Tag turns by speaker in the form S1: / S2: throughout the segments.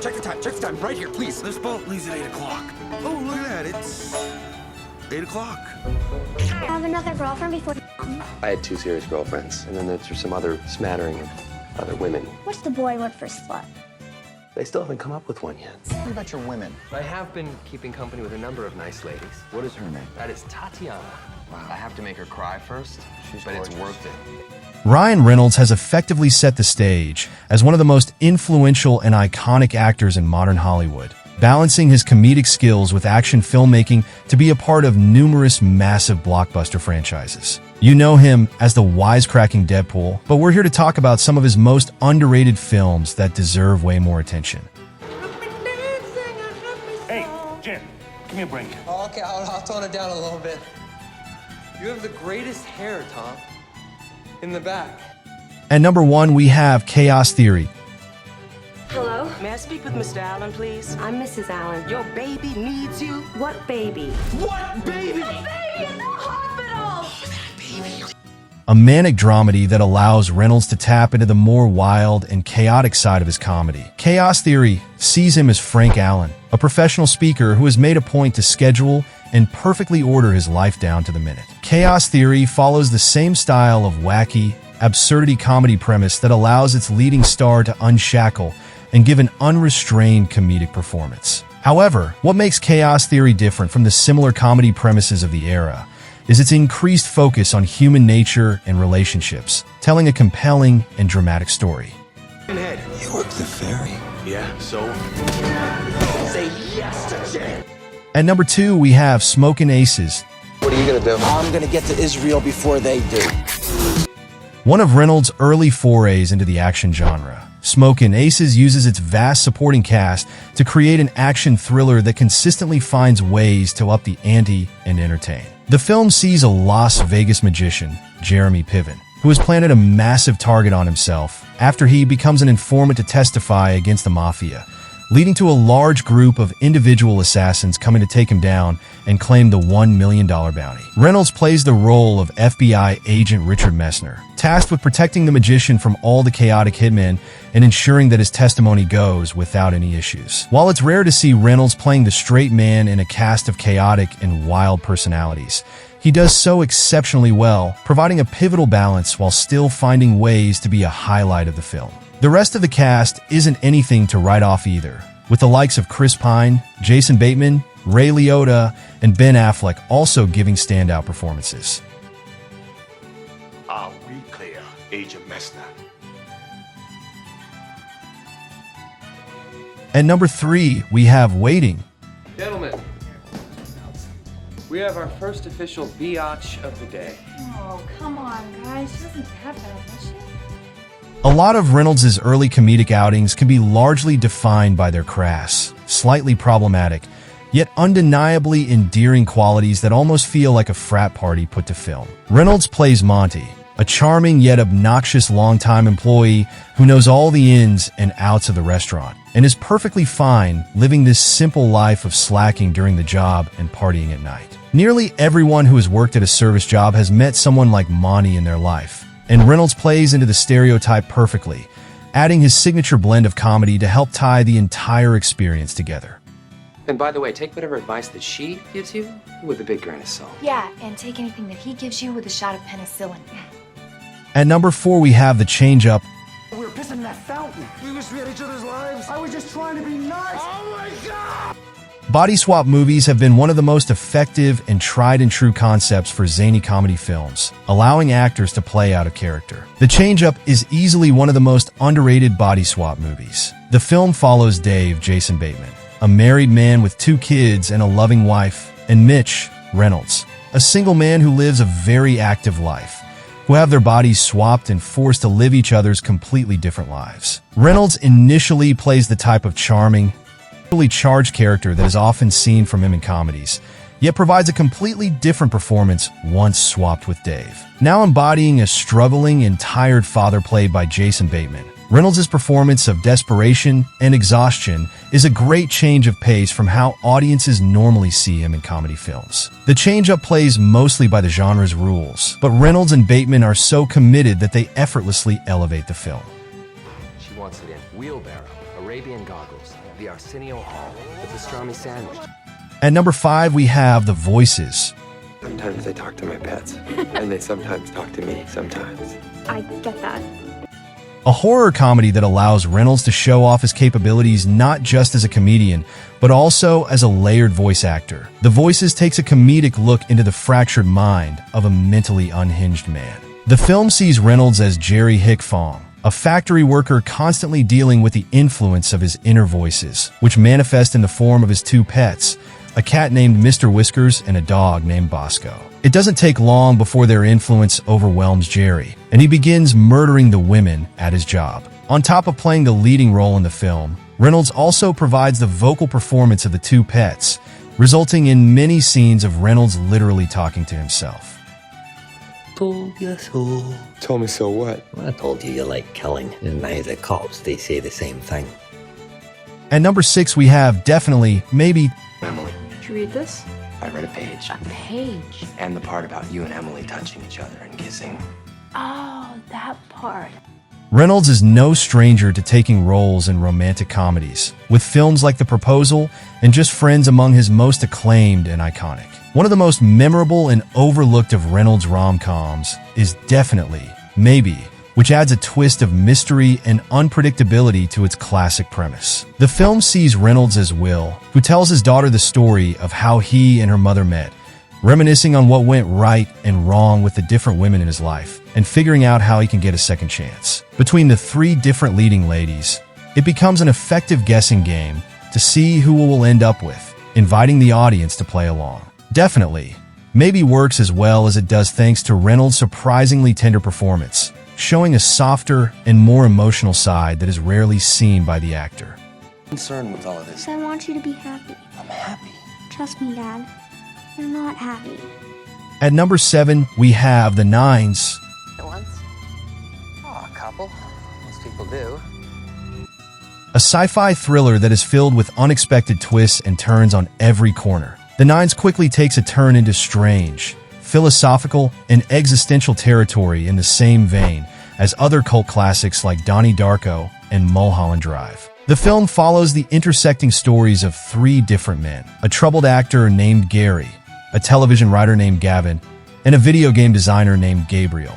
S1: Check the time, right here, please.
S2: This boat leaves at 8 o'clock. Oh, look at that, it's 8 o'clock.
S3: I have another girlfriend before.
S4: I had 2 serious girlfriends, and then there's some other smattering of other women.
S3: What's the boy word for slut?
S4: They still haven't come up with one yet.
S1: What about your women?
S4: I have been keeping company with a number of nice ladies.
S1: What is her name?
S4: That is Tatiana. Wow. I have to make her cry first, but
S1: gorgeous.
S4: it's worth it.
S5: Ryan Reynolds has effectively set the stage as one of the most influential and iconic actors in modern Hollywood, balancing his comedic skills with action filmmaking to be a part of numerous massive blockbuster franchises. You know him as the wisecracking Deadpool, but we're here to talk about some of his most underrated films that deserve way more attention.
S2: Hey, Jim, give me a break.
S6: Oh, okay, I'll tone it down a little bit.
S7: You have the greatest hair, Tom. In the back.
S5: At number 1, we have Chaos Theory.
S8: Hello? May I speak with Mr. Allen, please?
S9: I'm Mrs. Allen.
S8: Your baby needs you.
S9: What baby?
S2: What baby?
S8: The baby in the hospital!
S5: A manic dramedy that allows Reynolds to tap into the more wild and chaotic side of his comedy. Chaos Theory sees him as Frank Allen, a professional speaker who has made a point to schedule and perfectly order his life down to the minute. Chaos Theory follows the same style of wacky, absurdity comedy premise that allows its leading star to unshackle and give an unrestrained comedic performance. However, what makes Chaos Theory different from the similar comedy premises of the era is its increased focus on human nature and relationships, telling a compelling and dramatic story.
S2: You
S1: York the Fairy.
S2: Yeah, so?
S1: Say yes to Jim.
S5: At number 2, we have Smokin' Aces.
S4: What are you gonna do?
S1: I'm gonna get to Israel before they do.
S5: One of Reynolds' early forays into the action genre, Smokin' Aces uses its vast supporting cast to create an action thriller that consistently finds ways to up the ante and entertain. The film sees a Las Vegas magician, Jeremy Piven, who has planted a massive target on himself after he becomes an informant to testify against the mafia, leading to a large group of individual assassins coming to take him down and claim the $1 million bounty. Reynolds plays the role of FBI agent Richard Messner, tasked with protecting the magician from all the chaotic hitmen and ensuring that his testimony goes without any issues. While it's rare to see Reynolds playing the straight man in a cast of chaotic and wild personalities, he does so exceptionally well, providing a pivotal balance while still finding ways to be a highlight of the film. The rest of the cast isn't anything to write off either, with the likes of Chris Pine, Jason Bateman, Ray Liotta, and Ben Affleck also giving standout performances.
S2: Are we clear, Agent Messner?
S5: At number 3, we have Waiting.
S7: Gentlemen, we have our first official biatch of the day.
S9: Oh, come on, guys. She wasn't that bad, was she?
S5: A lot of Reynolds' early comedic outings can be largely defined by their crass, slightly problematic, yet undeniably endearing qualities that almost feel like a frat party put to film. Reynolds plays Monty, a charming yet obnoxious longtime employee who knows all the ins and outs of the restaurant, and is perfectly fine living this simple life of slacking during the job and partying at night. Nearly everyone who has worked at a service job has met someone like Monty in their life, and Reynolds plays into the stereotype perfectly, adding his signature blend of comedy to help tie the entire experience together.
S4: And by the way, take whatever advice that she gives you with a big grain of salt.
S9: Yeah, and take anything that he gives you with a shot of penicillin.
S5: At number 4, we have The Change-Up.
S1: We were pissing in that fountain. We wish we had each other's lives. I was just trying to be nice. Oh my God!
S5: Body swap movies have been one of the most effective and tried-and-true concepts for zany comedy films, allowing actors to play out of character. The Change-Up is easily one of the most underrated body swap movies. The film follows Dave, Jason Bateman, a married man with 2 kids and a loving wife, and Mitch, Reynolds, a single man who lives a very active life, who have their bodies swapped and forced to live each other's completely different lives. Reynolds initially plays the type of charming, charged character that is often seen from him in comedies, yet provides a completely different performance once swapped with Dave. Now embodying a struggling and tired father played by Jason Bateman, Reynolds' performance of desperation and exhaustion is a great change of pace from how audiences normally see him in comedy films. The change-up plays mostly by the genre's rules, but Reynolds and Bateman are so committed that they effortlessly elevate the film.
S4: She wants it in wheelbarrow, Arabian gospel.
S6: goggles, the Arsenio Hall, the pastrami sandwich.
S5: At number 5, we have The Voices.
S4: Sometimes they talk to my pets, and they sometimes talk to me, sometimes.
S3: I get that.
S5: A horror comedy that allows Reynolds to show off his capabilities not just as a comedian, but also as a layered voice actor. The Voices takes a comedic look into the fractured mind of a mentally unhinged man. The film sees Reynolds as Jerry Hickfong, a factory worker constantly dealing with the influence of his inner voices, which manifest in the form of his 2 pets, a cat named Mr. Whiskers and a dog named Bosco. It doesn't take long before their influence overwhelms Jerry, and he begins murdering the women at his job. On top of playing the leading role in the film, Reynolds also provides the vocal performance of the 2 pets, resulting in many scenes of Reynolds literally talking to himself.
S10: Told you so.
S4: Told me so what?
S10: I told you like killing, and now the cops, they say the same thing.
S5: At number 6, we have Definitely, Maybe.
S6: Emily,
S9: Did you read this?
S6: I read a page.
S9: A page.
S6: And the part about you and Emily touching each other and kissing.
S9: Oh, that part.
S5: Reynolds is no stranger to taking roles in romantic comedies, with films like The Proposal and Just Friends among his most acclaimed and iconic. One of the most memorable and overlooked of Reynolds' rom-coms is Definitely, Maybe, which adds a twist of mystery and unpredictability to its classic premise. The film sees Reynolds as Will, who tells his daughter the story of how he and her mother met, reminiscing on what went right and wrong with the different women in his life, and figuring out how he can get a second chance. Between the 3 different leading ladies, it becomes an effective guessing game to see who will end up with, inviting the audience to play along. Definitely, Maybe works as well as it does thanks to Reynolds' surprisingly tender performance, showing a softer and more emotional side that is rarely seen by the actor.
S6: Concerned with all of this.
S3: I want you to be happy.
S6: I'm happy.
S3: Trust me, Dad. You're not happy.
S5: At number 7, we have The Nines.
S6: At once? Oh, a couple. Most people do.
S5: A sci-fi thriller that is filled with unexpected twists and turns on every corner. The Nines quickly takes a turn into strange, philosophical, and existential territory in the same vein as other cult classics like Donnie Darko and Mulholland Drive. The film follows the intersecting stories of 3 different men, a troubled actor named Gary, a television writer named Gavin, and a video game designer named Gabriel,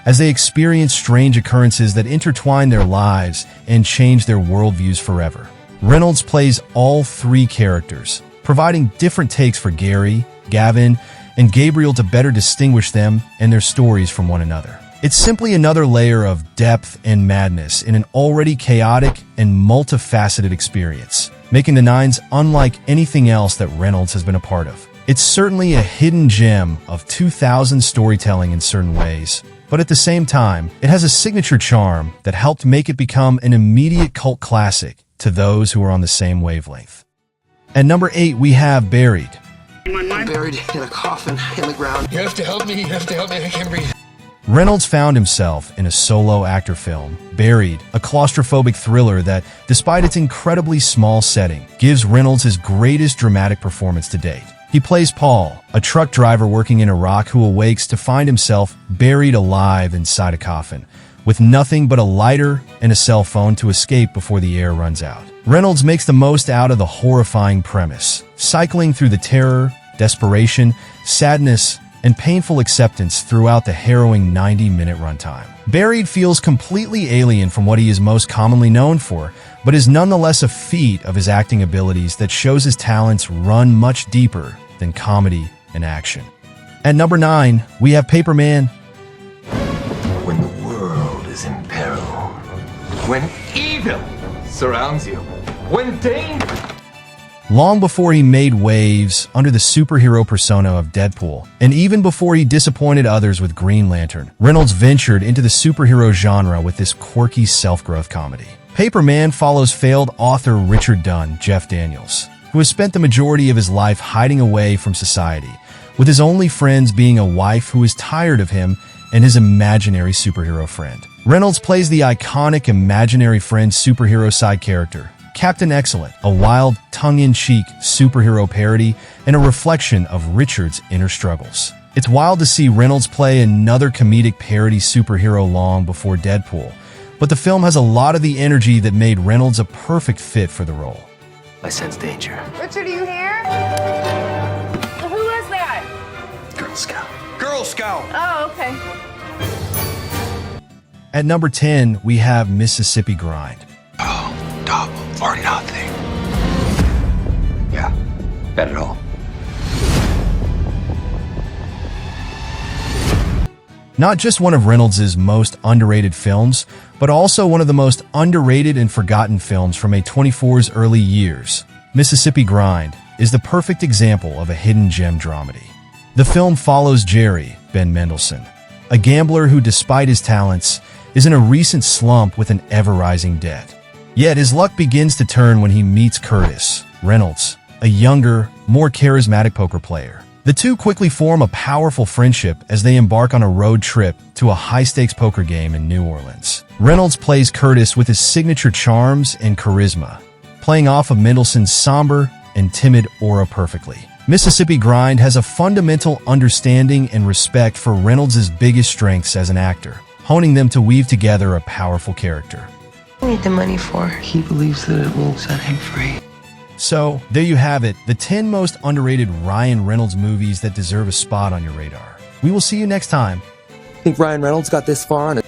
S5: as they experience strange occurrences that intertwine their lives and change their worldviews forever. Reynolds plays all 3 characters, providing different takes for Gary, Gavin, and Gabriel to better distinguish them and their stories from one another. It's simply another layer of depth and madness in an already chaotic and multifaceted experience, making The Nines unlike anything else that Reynolds has been a part of. It's certainly a hidden gem of 2000 storytelling in certain ways, but at the same time, it has a signature charm that helped make it become an immediate cult classic to those who are on the same wavelength. At number 8, we have Buried.
S6: I'm buried in a coffin in the ground. You have to help me. I can't breathe.
S5: Reynolds found himself in a solo actor film, Buried, a claustrophobic thriller that, despite its incredibly small setting, gives Reynolds his greatest dramatic performance to date. He plays Paul, a truck driver working in Iraq who awakes to find himself buried alive inside a coffin, with nothing but a lighter and a cell phone to escape before the air runs out. Reynolds makes the most out of the horrifying premise, cycling through the terror, desperation, sadness, and painful acceptance throughout the harrowing 90-minute runtime. Buried feels completely alien from what he is most commonly known for, but is nonetheless a feat of his acting abilities that shows his talents run much deeper than comedy and action. At number 9, we have Paperman.
S6: When the world is in peril, when evil surrounds you, when danger...
S5: Long before he made waves under the superhero persona of Deadpool, and even before he disappointed others with Green Lantern, Reynolds ventured into the superhero genre with this quirky self-growth comedy. Paperman follows failed author Richard Dunn, Jeff Daniels, who has spent the majority of his life hiding away from society, with his only friends being a wife who is tired of him and his imaginary superhero friend. Reynolds plays the iconic imaginary friend superhero side character, Captain Excellent, a wild, tongue-in-cheek superhero parody and a reflection of Richard's inner struggles. It's wild to see Reynolds play another comedic parody superhero long before Deadpool, but the film has a lot of the energy that made Reynolds a perfect fit for the role.
S6: I sense danger.
S9: Richard, are you here? Who was that?
S6: Girl Scout.
S2: Girl Scout.
S9: Oh, okay.
S5: At number 10, we have Mississippi Grind.
S6: Oh, double or nothing. Yeah, bet it all.
S5: Not just one of Reynolds' most underrated films, but also one of the most underrated and forgotten films from A24's early years. Mississippi Grind is the perfect example of a hidden gem dramedy. The film follows Jerry, Ben Mendelsohn, a gambler who, despite his talents, is in a recent slump with an ever-rising debt. Yet his luck begins to turn when he meets Curtis, Reynolds, a younger, more charismatic poker player. The two quickly form a powerful friendship as they embark on a road trip to a high-stakes poker game in New Orleans. Reynolds plays Curtis with his signature charms and charisma, playing off of Mendelssohn's somber and timid aura perfectly. Mississippi Grind has a fundamental understanding and respect for Reynolds' biggest strengths as an actor, honing them to weave together a powerful character.
S8: What do you need the money for?
S6: He believes that it will set him free.
S5: So, there you have it, the 10 most underrated Ryan Reynolds movies that deserve a spot on your radar. We will see you next time.
S11: Think Ryan Reynolds got this far on